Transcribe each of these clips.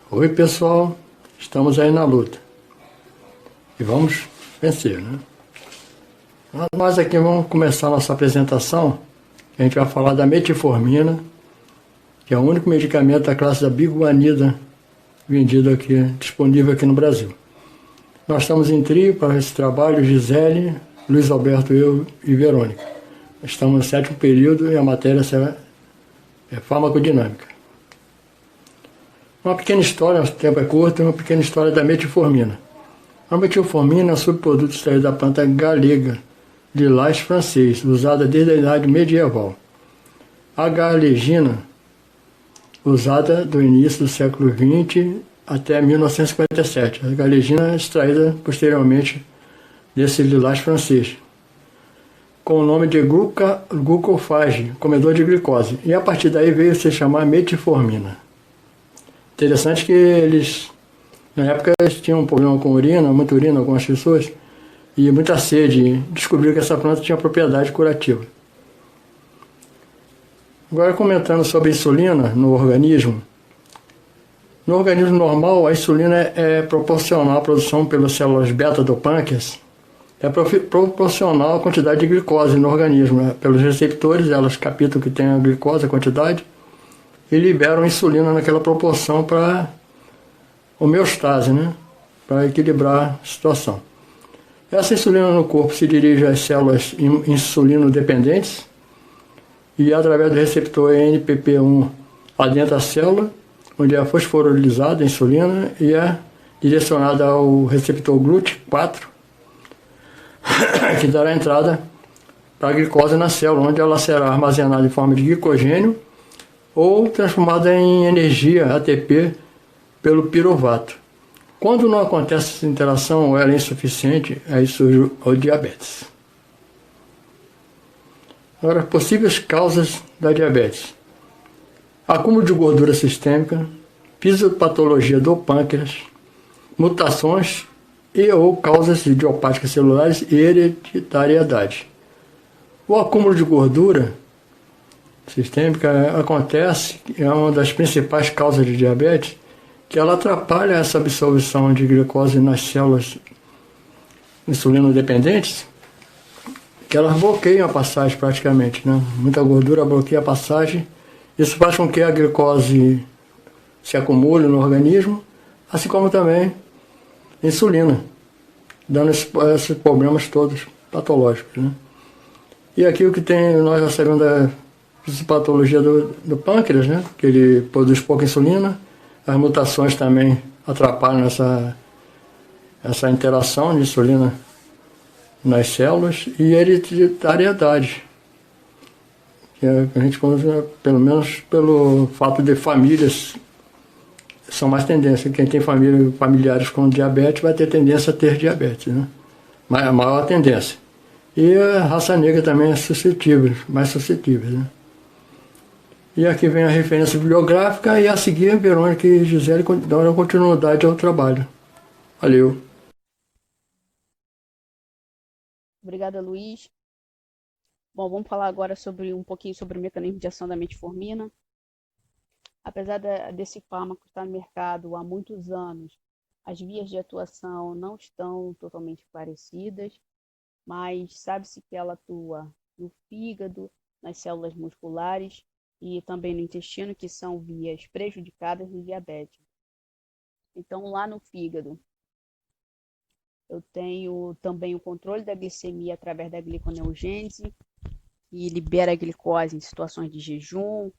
Oi, pessoal, estamos aí na luta e vamos vencer, né? Nós aqui vamos começar a nossa apresentação. A gente vai falar da metformina, que é o único medicamento da classe da biguanida vendido aqui, disponível aqui no Brasil. Nós estamos em trio para esse trabalho: Gisele, Luiz Alberto, eu e Verônica. Estamos no 7º período e a matéria é farmacodinâmica. Uma pequena história, o tempo é curto, uma pequena história da metformina. A metformina é um subproduto extraído da planta galega, lilás francês, usada desde a idade medieval. A galegina, usada do início do século XX até 1957. A galegina é extraída posteriormente desse lilás francês, com o nome de glucofage, comedor de glicose. E a partir daí veio se chamar metformina. Interessante que eles, na época, eles tinham um problema com urina, muita urina, algumas pessoas, e muita sede, e descobriram que essa planta tinha propriedade curativa. Agora, comentando sobre a insulina no organismo. No organismo normal, a insulina é proporcional à produção pelas células beta do pâncreas, é proporcional à quantidade de glicose no organismo, né? Pelos receptores, elas captam que tem a glicose, a quantidade, e liberam insulina naquela proporção para homeostase, né? Para equilibrar a situação. Essa insulina no corpo se dirige às células insulino-dependentes e, através do receptor NPP1, adentra a célula, onde é fosforilizada a insulina e é direcionada ao receptor GLUT4, que dará entrada para a glicose na célula, onde ela será armazenada em forma de glicogênio ou transformada em energia, ATP, pelo piruvato. Quando não acontece essa interação ou ela é insuficiente, aí surge o diabetes. Agora, possíveis causas da diabetes: acúmulo de gordura sistêmica, fisiopatologia do pâncreas, mutações e ou causas idiopáticas celulares e hereditariedade. O acúmulo de gordura sistêmica acontece, é uma das principais causas de diabetes, que ela atrapalha essa absorção de glicose nas células insulino-dependentes, que elas bloqueiam a passagem praticamente, né? Muita gordura bloqueia a passagem. Isso faz com que a glicose se acumule no organismo, assim como também a insulina, dando esses problemas todos patológicos, né? E aqui o que tem, nós já sabemos da fisiopatologia do pâncreas, né? Que ele produz pouca insulina. As mutações também atrapalham essa interação de insulina nas células, e hereditariedade, que a gente conhece, pelo menos pelo fato de famílias são mais tendências. Quem tem familiares com diabetes vai ter tendência a ter diabetes, né? A maior tendência. E a raça negra também é suscetível, mais suscetível, né? E aqui vem a referência bibliográfica, e a seguir, Verônica e Gisele dão continuidade ao trabalho. Valeu. Obrigada, Luiz. Bom, vamos falar agora um pouquinho sobre o mecanismo de ação da metformina. Apesar desse fármaco estar no mercado há muitos anos, as vias de atuação não estão totalmente esclarecidas, mas sabe-se que ela atua no fígado, nas células musculares e também no intestino, que são vias prejudicadas no diabetes. Então, lá no fígado, eu tenho também o controle da glicemia através da gliconeogênese, que libera a glicose em situações de jejum,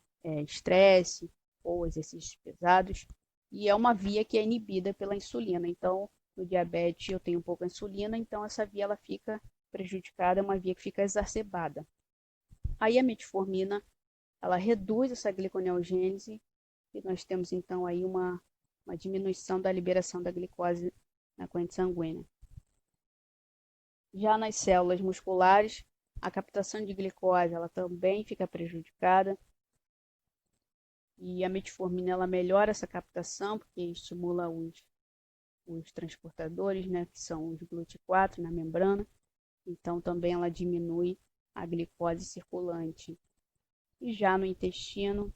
estresse ou exercícios pesados, e é uma via que é inibida pela insulina. Então, no diabetes eu tenho pouca insulina, então essa via ela fica prejudicada, é uma via que fica exacerbada. Aí a metformina, ela reduz essa gliconeogênese e nós temos então aí uma diminuição da liberação da glicose na corrente sanguínea. Já nas células musculares, a captação de glicose ela também fica prejudicada, e a metformina ela melhora essa captação, porque estimula os transportadores, né, que são os GLUT4 na membrana, então também ela diminui a glicose circulante. E já no intestino,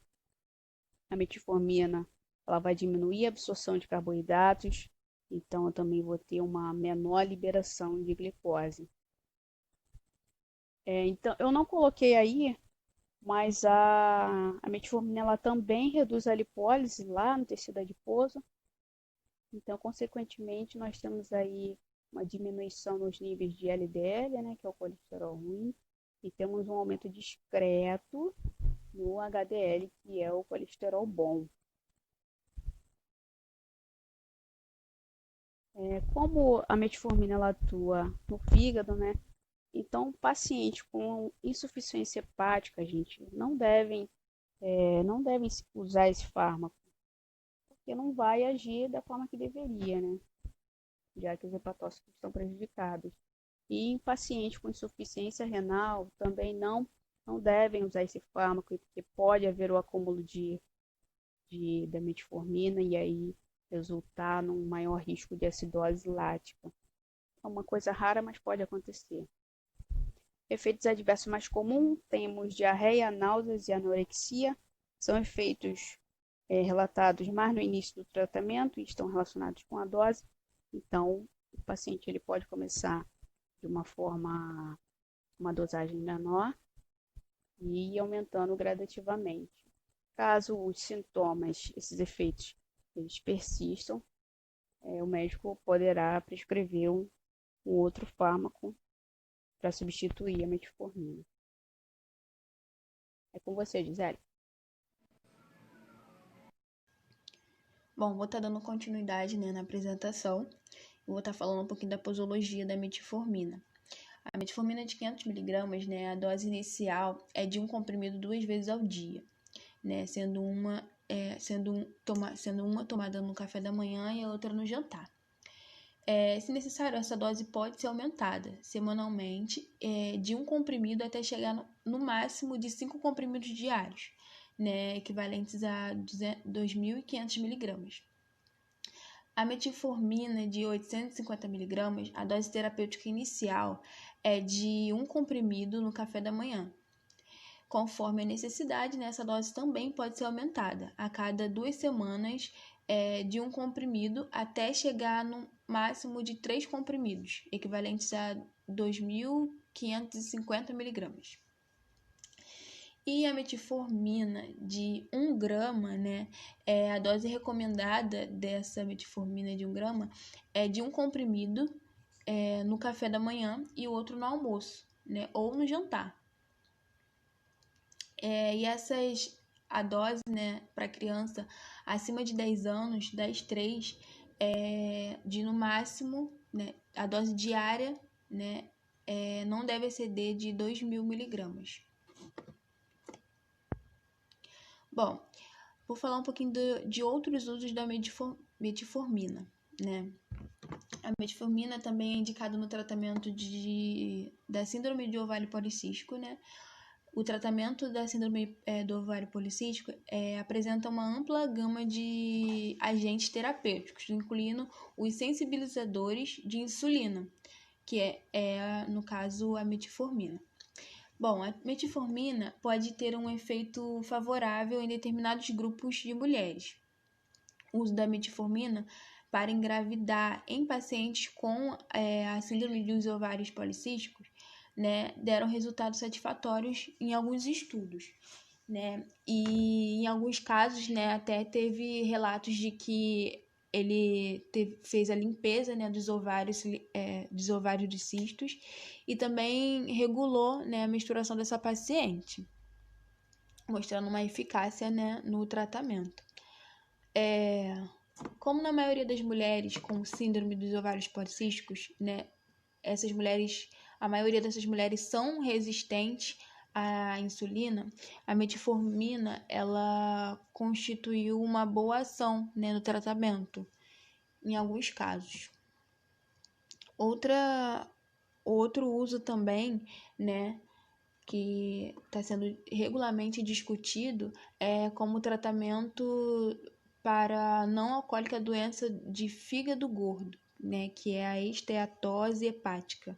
a metformina ela vai diminuir a absorção de carboidratos, então eu também vou ter uma menor liberação de glicose. Então, eu não coloquei aí, mas a metformina ela também reduz a lipólise lá no tecido adiposo. Então, consequentemente, nós temos aí uma diminuição nos níveis de LDL, né, que é o colesterol ruim, e temos um aumento discreto no HDL, que é o colesterol bom. Como a metformina ela atua no fígado, né? Então, pacientes com insuficiência hepática, gente, não devem usar esse fármaco, porque não vai agir da forma que deveria, né? Já que os hepatócitos estão prejudicados. E em pacientes com insuficiência renal também não devem usar esse fármaco, porque pode haver o acúmulo da metformina e aí resultar num maior risco de acidose lática. É uma coisa rara, mas pode acontecer. Efeitos adversos mais comuns, temos diarreia, náuseas e anorexia. São efeitos relatados mais no início do tratamento e estão relacionados com a dose. Então, o paciente ele pode começar de uma dosagem menor e ir aumentando gradativamente. Caso os sintomas, esses efeitos, eles persistam, o médico poderá prescrever um outro fármaco para substituir a metformina. É com você, Gisele. Bom, vou estar dando continuidade, né, na apresentação. Vou estar falando um pouquinho da posologia da metformina. A metformina de 500mg, né, a dose inicial é de um comprimido 2 vezes ao dia, né, sendo uma tomada no café da manhã e a outra no jantar. Se necessário, essa dose pode ser aumentada semanalmente de um comprimido até chegar no máximo de 5 comprimidos diários, né, equivalentes a 2.500mg. A metformina de 850mg, a dose terapêutica inicial é de um comprimido no café da manhã. Conforme a necessidade, né, essa dose também pode ser aumentada a cada 2 semanas de um comprimido até chegar no máximo de 3 comprimidos, equivalentes a 2.550mg. E a metformina de 1 grama, né, a dose recomendada dessa metformina de 1 grama é de um comprimido no café da manhã e o outro no almoço, né, ou no jantar. A dose, né, para criança acima de 10 anos, 10,3, de no máximo, né, a dose diária, né, não deve exceder de 2.000mg. Bom, vou falar um pouquinho de outros usos da metformina, né? A metformina também é indicada no tratamento da síndrome de ovário policístico, né? O tratamento da síndrome do ovário policístico apresenta uma ampla gama de agentes terapêuticos, incluindo os sensibilizadores de insulina, que no caso, a metformina. Bom, a metformina pode ter um efeito favorável em determinados grupos de mulheres. O uso da metformina para engravidar em pacientes com a síndrome dos ovários policísticos, né, deram resultados satisfatórios em alguns estudos, né, e em alguns casos, né, até teve relatos de que ele fez a limpeza, né, dos ovários de cistos e também regulou, né, a menstruação dessa paciente, mostrando uma eficácia, né, no tratamento. Como na maioria das mulheres com síndrome dos ovários policísticos, né, a maioria dessas mulheres são resistentes à insulina, a metformina ela constituiu uma boa ação, né, no tratamento, em alguns casos. Outro uso também, né, que está sendo regularmente discutido como tratamento para não alcoólica doença de fígado gordo, né, que é a esteatose hepática,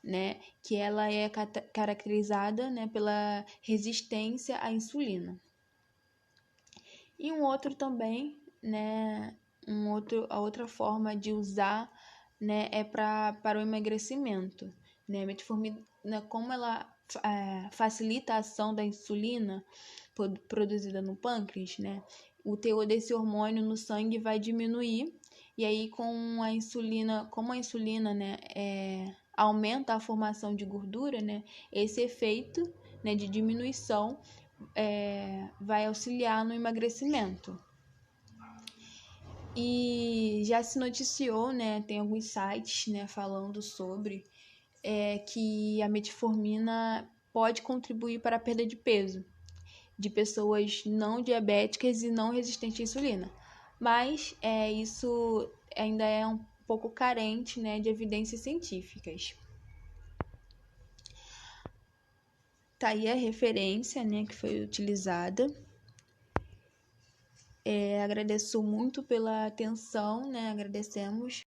né, que ela é caracterizada, né, pela resistência à insulina. E um outro também, né, a outra forma de usar, né, é para o emagrecimento, né? A metformina, como ela facilita a ação da insulina produzida no pâncreas, né? O teor desse hormônio no sangue vai diminuir, e aí como a insulina, né, aumenta a formação de gordura, né? Esse efeito, né, de diminuição vai auxiliar no emagrecimento. E já se noticiou, né, tem alguns sites, né, falando sobre que a metformina pode contribuir para a perda de peso de pessoas não diabéticas e não resistentes à insulina. Mas isso ainda é um pouco carente, né, de evidências científicas. Tá aí a referência, né, que foi utilizada. Agradeço muito pela atenção, né, agradecemos.